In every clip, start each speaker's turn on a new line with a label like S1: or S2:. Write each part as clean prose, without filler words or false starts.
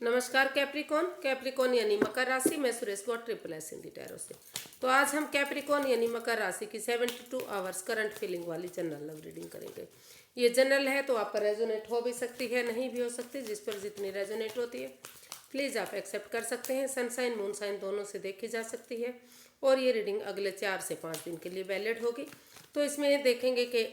S1: नमस्कार Capricorn. Capricorn यानी मकर राशि। मैं Suresh Gaur triple S Hindi tarot से। तो आज हम कैप्रिकॉन यानी मकर राशि की 72 आवर्स करंट फीलिंग वाली जनरल लव रीडिंग करेंगे। ये जनरल है तो आप पर रेजोनेट हो भी सकती है, नहीं भी हो सकती। जिस पर जितनी रेजोनेट होती है प्लीज़ आप एक्सेप्ट कर सकते हैं। सनसाइन मून साइन दोनों से देखी जा सकती है और ये रीडिंग अगले 4 से 5 दिन के लिए वैलिड होगी। तो इसमें देखेंगे कि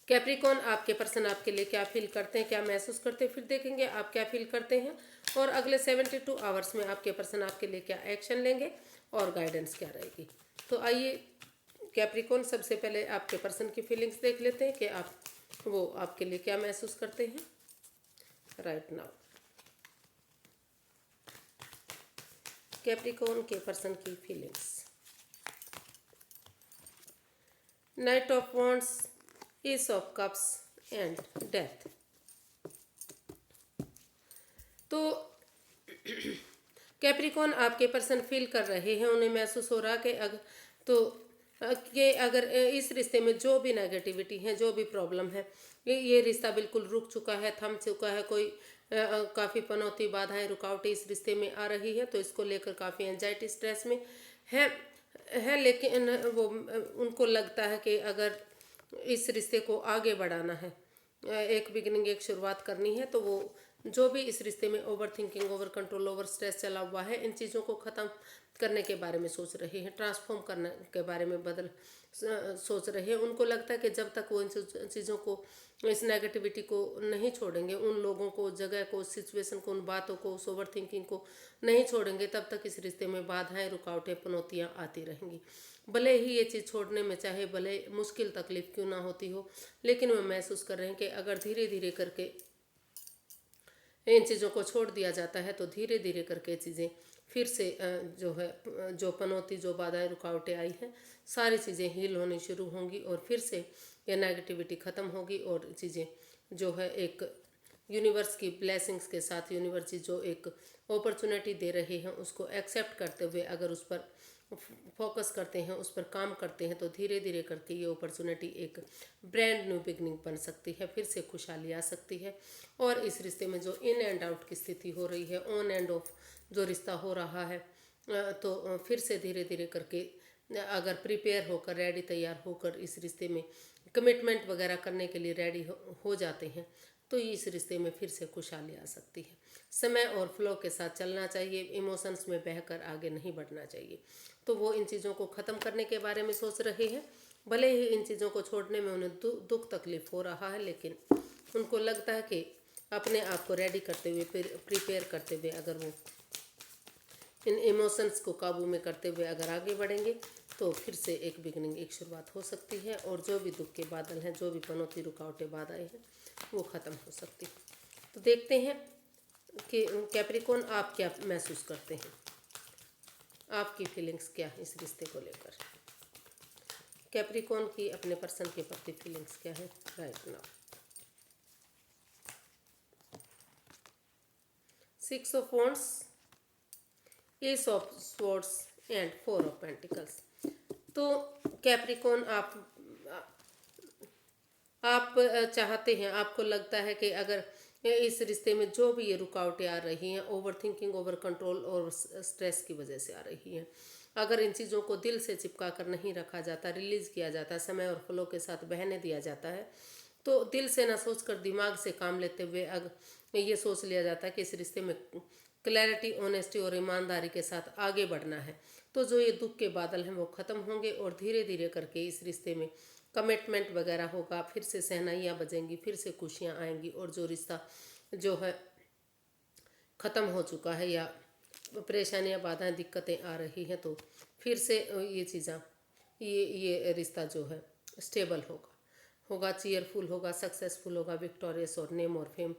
S1: कैप्रिकॉन आपके पर्सन आपके लिए क्या फील करते हैं, क्या महसूस करते हैं। फिर देखेंगे आप क्या फील करते हैं और अगले 72 आवर्स में आपके पर्सन आपके लिए क्या एक्शन लेंगे और गाइडेंस क्या रहेगी। तो आइए कैप्रिकॉन, सबसे पहले आपके पर्सन की फीलिंग्स देख लेते हैं कि वो आपके लिए क्या महसूस करते हैं राइट नाउ। कैप्रिकॉन के पर्सन की feelings. Night of wands, S of cups and death. तो कैप्रिकॉन आपके पर्सन फील कर रहे हैं, उन्हें महसूस हो रहा कि अगर इस रिश्ते में जो भी नेगेटिविटी है, जो भी प्रॉब्लम है, ये रिश्ता बिल्कुल रुक चुका है, थम चुका है। कोई काफ़ी पनौती बाधाएं रुकावटें इस रिश्ते में आ रही है, तो इसको लेकर काफ़ी एंजाइटी स्ट्रेस में है। लेकिन वो उनको लगता है कि अगर इस रिश्ते को आगे बढ़ाना है, एक बिगिनिंग, एक शुरुआत करनी है, तो वो जो भी इस रिश्ते में over thinking, over control, over stress चला हुआ है, इन चीज़ों को ख़त्म करने के बारे में सोच रहे हैं, ट्रांसफॉर्म करने के बारे में सोच रहे हैं। उनको लगता है कि जब तक वो इन चीज़ों को, इस नेगेटिविटी को नहीं छोड़ेंगे, उन लोगों को, जगह को, सिचुएशन को, उन बातों को, उस ओवर थिंकिंग को नहीं छोड़ेंगे, तब तक इस रिश्ते में बाधाएं, रुकावटें, पनौतियाँ आती रहेंगी। भले ही ये चीज़ छोड़ने में चाहे भले मुश्किल तकलीफ क्यों ना होती हो, लेकिन वो महसूस कर रहे हैं कि अगर धीरे धीरे करके इन चीज़ों को छोड़ दिया जाता है तो धीरे धीरे करके चीज़ें फिर से जो है, जो पनौती, जो बाधाएं, रुकावटें आई हैं, सारी चीज़ें हील होनी शुरू होंगी और फिर से ये नेगेटिविटी ख़त्म होगी और चीज़ें जो है एक यूनिवर्स की ब्लेसिंग्स के साथ, यूनिवर्स जो एक अपॉर्चुनिटी दे रहे हैं उसको एक्सेप्ट करते हुए अगर उस पर फोकस करते हैं, उस पर काम करते हैं, तो धीरे धीरे करके ये अपॉर्चुनिटी एक ब्रांड न्यू बिगनिंग बन सकती है, फिर से खुशहाली आ सकती है। और इस रिश्ते में जो इन एंड आउट की स्थिति हो रही है, ऑन एंड ऑफ जो रिश्ता हो रहा है, तो फिर से धीरे धीरे करके अगर प्रिपेयर होकर, रेडी, तैयार होकर इस रिश्ते में कमिटमेंट वगैरह करने के लिए रेडी हो जाते हैं, तो इस रिश्ते में फिर से खुशहाली आ सकती है। समय और फ्लो के साथ चलना चाहिए, इमोशंस में बहकर आगे नहीं बढ़ना चाहिए। तो वो इन चीज़ों को ख़त्म करने के बारे में सोच रहे हैं। भले ही इन चीज़ों को छोड़ने में उन्हें दुख तकलीफ हो रहा है, लेकिन उनको लगता है कि अपने आप को रेडी करते हुए, प्रिपेयर करते हुए, अगर वो इन इमोशंस को काबू में करते हुए अगर आगे बढ़ेंगे, तो फिर से एक बिगनिंग, एक शुरुआत हो सकती है और जो भी दुख के बादल हैं, जो भी पनौती, रुकावटें, बाधाएं हैं, वो ख़त्म हो सकती है। तो देखते हैं कि कैप्रिकॉन आप क्या महसूस करते हैं, आपकी फीलिंग्स क्या है इस रिश्ते को लेकर। कैप्रिकॉन की अपने पर्सन के प्रति फीलिंग्स क्या है right now. 6 of wands, S of swords and 4 of pentacles. तो कैप्रिकॉन आप चाहते हैं, आपको लगता है कि अगर इस रिश्ते में जो भी ये रुकावटें आ रही हैं, ओवर थिंकिंग, ओवर कंट्रोल और स्ट्रेस की वजह से आ रही हैं, अगर इन चीज़ों को दिल से चिपका कर नहीं रखा जाता, रिलीज़ किया जाता, समय और फ्लो के साथ बहने दिया जाता है, तो दिल से ना सोचकर दिमाग से काम लेते हुए अगर ये सोच लिया जाता है कि इस रिश्ते में क्लैरिटी, ऑनेस्टी और ईमानदारी के साथ आगे बढ़ना है, तो जो ये दुख के बादल हैं वो ख़त्म होंगे और धीरे धीरे करके इस रिश्ते में कमिटमेंट वगैरह होगा, फिर से शहनाइयाँ बजेंगी, फिर से खुशियाँ आएंगी और जो रिश्ता जो है ख़त्म हो चुका है या परेशानियाँ, बाधाएं, दिक्कतें आ रही हैं, तो फिर से ये चीज़ें, ये रिश्ता जो है स्टेबल होगा, चीयरफुल होगा, सक्सेसफुल होगा, विक्टोरियस और नेम और फेम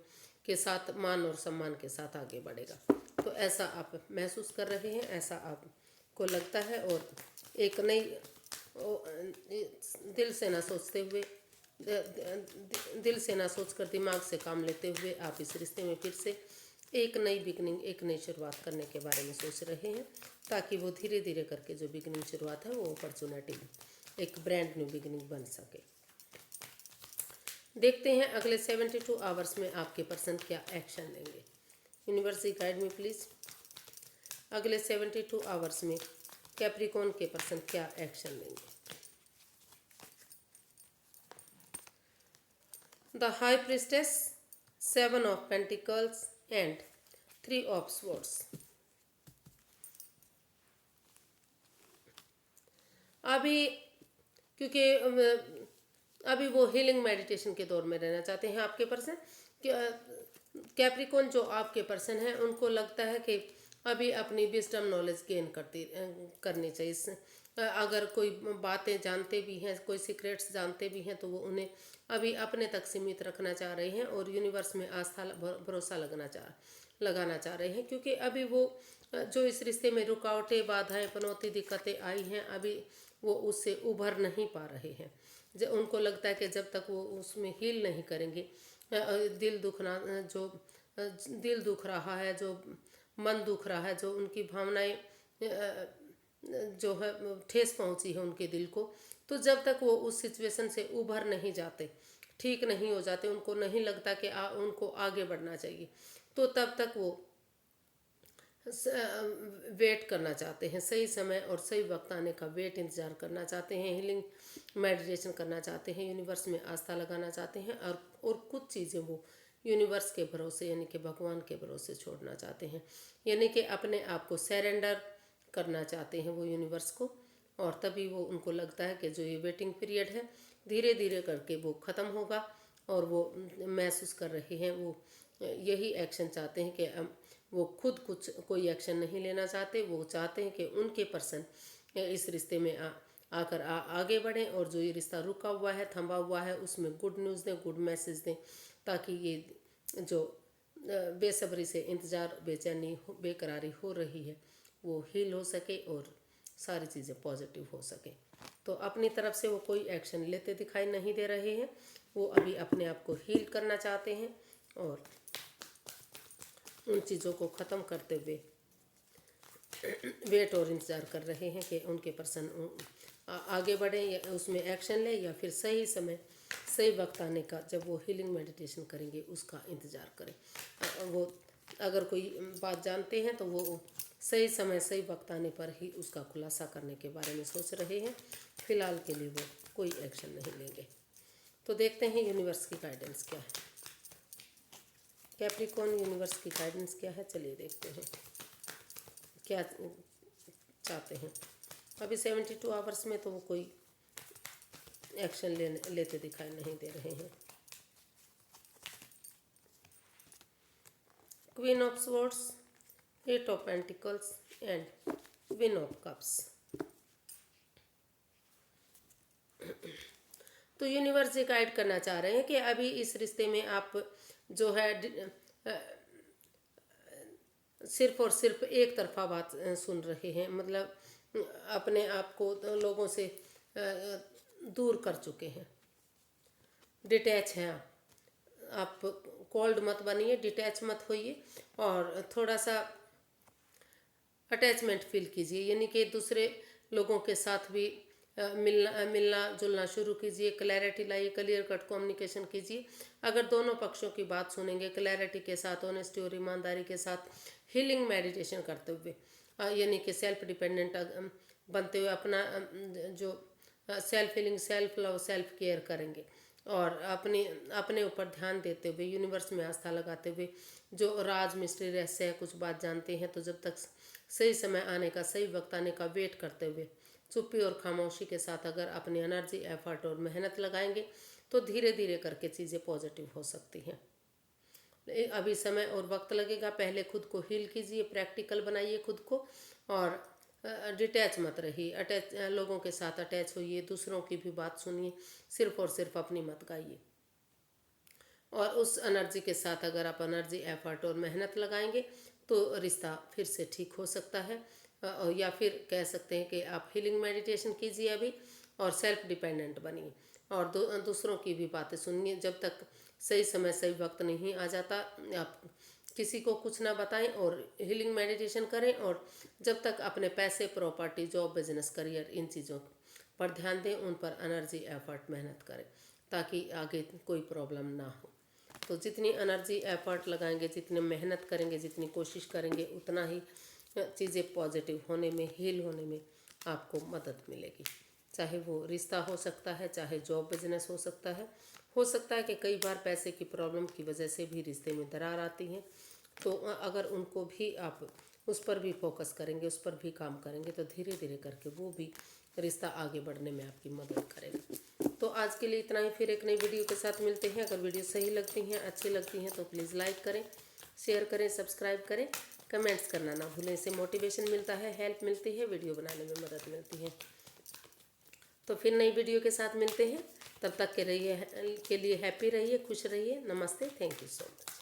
S1: के साथ, मान और सम्मान के साथ आगे बढ़ेगा। तो ऐसा आप महसूस कर रहे हैं, ऐसा आपको लगता है और एक नई दिल से ना सोचते हुए, दिल से ना सोचकर दिमाग से काम लेते हुए आप इस रिश्ते में फिर से एक नई बिगनिंग, एक नई शुरुआत करने के बारे में सोच रहे हैं, ताकि वो धीरे धीरे करके जो बिगनिंग शुरुआत है वो अपॉर्चुनिटी एक ब्रांड न्यू बिगनिंग बन सके। देखते हैं अगले 72 आवर्स में आपके पर्सन क्या एक्शन लेंगे। यूनिवर्स गाइड में प्लीज़ अगले 72 आवर्स में कैप्रिकॉर्न के पर्सन क्या एक्शन लेंगे। The high priestess, 7 of pentacles and 3 of swords. अभी क्योंकि अभी वो हीलिंग मेडिटेशन के दौर में रहना चाहते हैं आपके पर्सन। कैप्रिकॉर्न जो आपके पर्सन है उनको लगता है कि अभी अपनी विजडम नॉलेज गेन करनी चाहिए। अगर कोई बातें जानते भी हैं, कोई सीक्रेट्स जानते भी हैं, तो वो उन्हें अभी अपने तक सीमित रखना चाह रहे हैं और यूनिवर्स में आस्था भरोसा लगाना चाह रहे हैं। क्योंकि अभी वो जो इस रिश्ते में रुकावटें, बाधाएं, पनौती, दिक्कतें आई हैं, अभी वो उससे उभर नहीं पा रहे हैं। जब उनको लगता है कि जब तक वो उसमें हील नहीं करेंगे, दिल दुख रहा है, जो मन दुख रहा है, जो उनकी भावनाएं जो है ठेस पहुंची है उनके दिल को, तो जब तक वो उस सिचुएशन से उभर नहीं जाते, ठीक नहीं हो जाते, उनको नहीं लगता कि उनको आगे बढ़ना चाहिए, तो तब तक वो वेट करना चाहते हैं। सही समय और सही वक्त आने का इंतज़ार करना चाहते हैं। हीलिंग मेडिटेशन करना चाहते हैं, यूनिवर्स में आस्था लगाना चाहते हैं और कुछ चीज़ें वो यूनिवर्स के भरोसे यानी कि भगवान के भरोसे छोड़ना चाहते हैं, यानी कि अपने आप को सरेंडर करना चाहते हैं वो यूनिवर्स को। और तभी वो उनको लगता है कि जो ये वेटिंग पीरियड है धीरे धीरे करके वो ख़त्म होगा और वो महसूस कर रहे हैं, वो यही एक्शन चाहते हैं कि वो खुद कोई एक्शन नहीं लेना चाहते। वो चाहते हैं कि उनके पर्सन इस रिश्ते में आकर आगे बढ़ें और जो ये रिश्ता रुका हुआ है, थमा हुआ है, उसमें गुड न्यूज़ दें, गुड मैसेज दें, ताकि ये जो बेसब्री से इंतज़ार, बेचैनी, बेकरारी हो रही है, वो हील हो सके और सारी चीज़ें पॉजिटिव हो सके। तो अपनी तरफ से वो कोई एक्शन लेते दिखाई नहीं दे रहे हैं। वो अभी अपने आप को हील करना चाहते हैं और उन चीज़ों को ख़त्म करते हुए वेट और इंतज़ार कर रहे हैं कि उनके पर्सन आगे बढ़ें या उसमें एक्शन लें, या फिर सही समय, सही वक्त आने का जब वो हीलिंग मेडिटेशन करेंगे उसका इंतज़ार करें। वो अगर कोई बात जानते हैं तो वो सही समय, सही वक्त आने पर ही उसका खुलासा करने के बारे में सोच रहे हैं। फ़िलहाल के लिए वो कोई एक्शन नहीं लेंगे। तो देखते हैं यूनिवर्स की गाइडेंस क्या है। कैप्रिकॉर्न यूनिवर्स की गाइडेंस क्या है, चलिए देखते हैं क्या चाहते हैं। अभी 72 आवर्स में तो वो कोई एक्शन लेते दिखाई नहीं दे रहे हैं। Queen of swords, 8 of pentacles and queen of cups. तो यूनिवर्स ये गाइड करना चाह रहे हैं कि अभी इस रिश्ते में आप जो है सिर्फ और सिर्फ एक तरफा बात सुन रहे हैं, मतलब अपने आप को लोगों से दूर कर चुके हैं, डिटैच हैं आप कोल्ड मत बनिए, डिटैच मत होइए और थोड़ा सा अटैचमेंट फील कीजिए, यानी कि दूसरे लोगों के साथ भी मिलना जुलना शुरू कीजिए। क्लैरिटी लाइए, क्लियर कट कम्युनिकेशन कीजिए। अगर दोनों पक्षों की बात सुनेंगे क्लैरिटी के साथ, ऑनेस्टी और ईमानदारी के साथ, हीलिंग मेडिटेशन करते हुए, यानी कि सेल्फ डिपेंडेंट बनते हुए अपना जो self healing, self love, self care करेंगे और अपने ऊपर ध्यान देते हुए, यूनिवर्स में आस्था लगाते हुए, जो राज मिस्ट्री रहस्य है, कुछ बात जानते हैं, तो जब तक सही समय आने का, सही वक्त आने का वेट करते हुए चुप्पी और खामोशी के साथ अगर अपनी एनर्जी, एफर्ट और मेहनत लगाएंगे तो धीरे धीरे करके चीज़ें पॉजिटिव हो सकती हैं। अभी समय और वक्त लगेगा। पहले खुद को हील कीजिए, प्रैक्टिकल बनाइए खुद को और डिटैच मत रहिए। लोगों के साथ अटैच होइए, दूसरों की भी बात सुनिए, सिर्फ और सिर्फ अपनी मत गाइए। और उस एनर्जी के साथ अगर आप एनर्जी, एफर्ट और मेहनत लगाएंगे तो रिश्ता फिर से ठीक हो सकता है। या फिर कह सकते हैं कि आप हीलिंग मेडिटेशन कीजिए अभी और सेल्फ डिपेंडेंट बनिए और दूसरों की भी बातें सुनिए। जब तक सही समय, सही वक्त नहीं आ जाता, आप किसी को कुछ ना बताएं और हीलिंग मेडिटेशन करें। और जब तक अपने पैसे, प्रॉपर्टी, जॉब, बिजनेस, करियर, इन चीज़ों पर ध्यान दें, उन पर एनर्जी, एफर्ट, मेहनत करें ताकि आगे कोई प्रॉब्लम ना हो। तो जितनी एनर्जी एफर्ट लगाएंगे, जितनी मेहनत करेंगे, जितनी कोशिश करेंगे, उतना ही चीज़ें पॉजिटिव होने में, हील होने में आपको मदद मिलेगी। चाहे वो रिश्ता हो सकता है, चाहे जॉब बिजनेस हो सकता है कि कई बार पैसे की प्रॉब्लम की वजह से भी रिश्ते में दरार आती है। तो अगर उनको भी आप उस पर भी फोकस करेंगे, उस पर भी काम करेंगे, तो धीरे धीरे करके वो भी रिश्ता आगे बढ़ने में आपकी मदद करेगा। तो आज के लिए इतना ही, फिर एक नई वीडियो के साथ मिलते हैं। अगर वीडियो सही लगती हैं, अच्छी लगती हैं तो प्लीज़ लाइक करें, शेयर करें, सब्सक्राइब करें, कमेंट्स करना ना भूलें। इससे मोटिवेशन मिलता है, हेल्प मिलती है, वीडियो बनाने में मदद मिलती है। तो फिर नई वीडियो के साथ मिलते हैं। तब तक के लिए हैप्पी रहिए, खुश रहिए। नमस्ते, थैंक यू सो मच।